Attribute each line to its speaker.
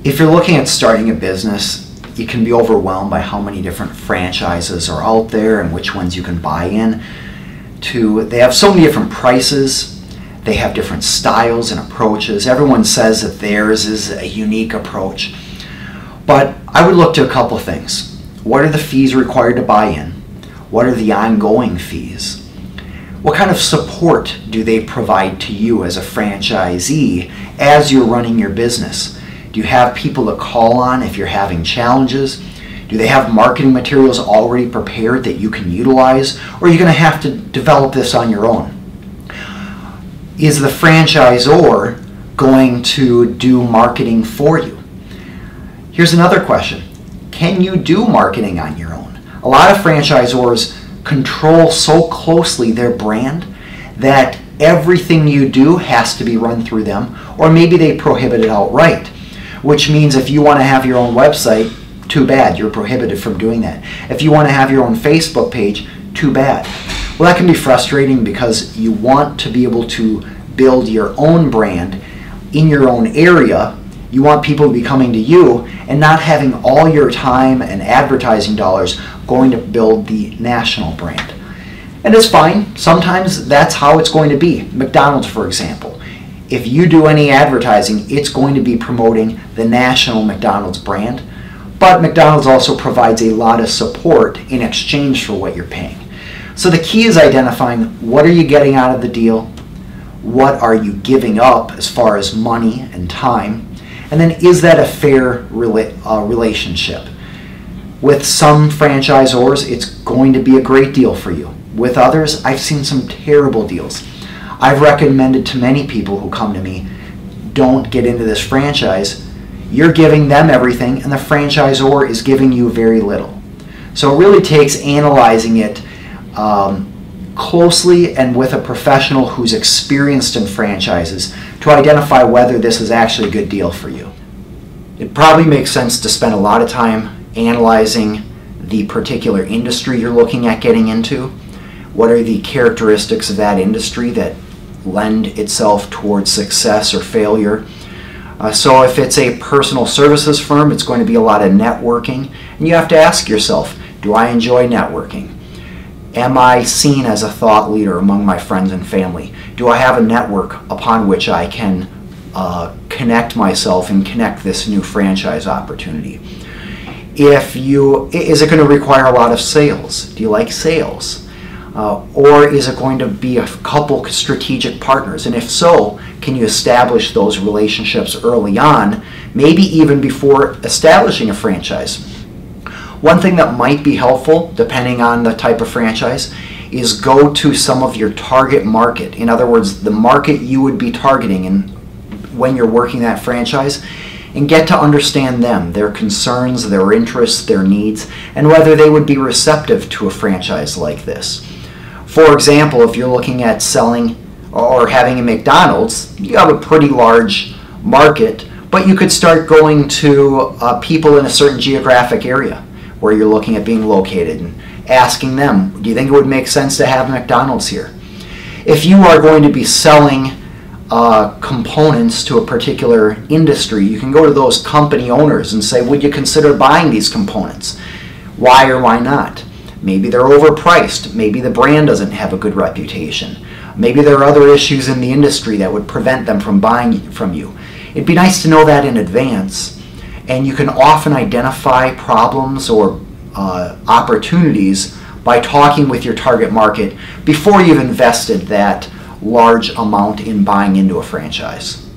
Speaker 1: If you're looking at starting a business, you can be overwhelmed by how many different franchises are out there and which ones you can buy in. They have so many different prices, they have different styles and approaches. Everyone says that theirs is a unique approach. But I would look to a couple things. What are the fees required to buy in? What are the ongoing fees? What kind of support do they provide to you as a franchisee as you're running your business? Do you have people to call on if you're having challenges? Do they have marketing materials already prepared that you can utilize? Or are you going to have to develop this on your own? Is the franchisor going to do marketing for you? Here's another question. Can you do marketing on your own? A lot of franchisors control so closely their brand that everything you do has to be run through them, or maybe they prohibit it outright, which means if you want to have your own website, too bad, you're prohibited from doing that. If you want to have your own Facebook page, too bad. Well, that can be frustrating because you want to be able to build your own brand in your own area. You want people to be coming to you and not having all your time and advertising dollars going to build the national brand. And it's fine. Sometimes that's how it's going to be. McDonald's, for example. If you do any advertising, it's going to be promoting the national McDonald's brand. But McDonald's also provides a lot of support in exchange for what you're paying. So the key is identifying what are you getting out of the deal, what are you giving up as far as money and time, and then is that a fair relationship? With some franchisors, it's going to be a great deal for you. With others, I've seen some terrible deals. I've recommended to many people who come to me, don't get into this franchise. You're giving them everything and the franchisor is giving you very little. So it really takes analyzing it closely and with a professional who's experienced in franchises to identify whether this is actually a good deal for you. It probably makes sense to spend a lot of time analyzing the particular industry you're looking at getting into. What are the characteristics of that industry that lend itself towards success or failure? So if it's a personal services firm, it's going to be a lot of networking. And you have to ask yourself, do I enjoy networking? Am I seen as a thought leader among my friends and family? Do I have a network upon which I can connect myself and connect this new franchise opportunity? Is it going to require a lot of sales? Do you like sales? Or is it going to be a couple strategic partners? And if so, can you establish those relationships early on, maybe even before establishing a franchise? One thing that might be helpful, depending on the type of franchise, is go to some of your target market. In other words, the market you would be targeting when you're working that franchise, and get to understand them, their concerns, their interests, their needs, and whether they would be receptive to a franchise like this. For example, if you're looking at selling or having a McDonald's, you have a pretty large market, but you could start going to people in a certain geographic area where you're looking at being located and asking them, do you think it would make sense to have McDonald's here? If you are going to be selling components to a particular industry, you can go to those company owners and say, would you consider buying these components? Why or why not? Maybe they're overpriced. Maybe the brand doesn't have a good reputation. Maybe there are other issues in the industry that would prevent them from buying from you. It'd be nice to know that in advance, and you can often identify problems or opportunities by talking with your target market before you've invested that large amount in buying into a franchise.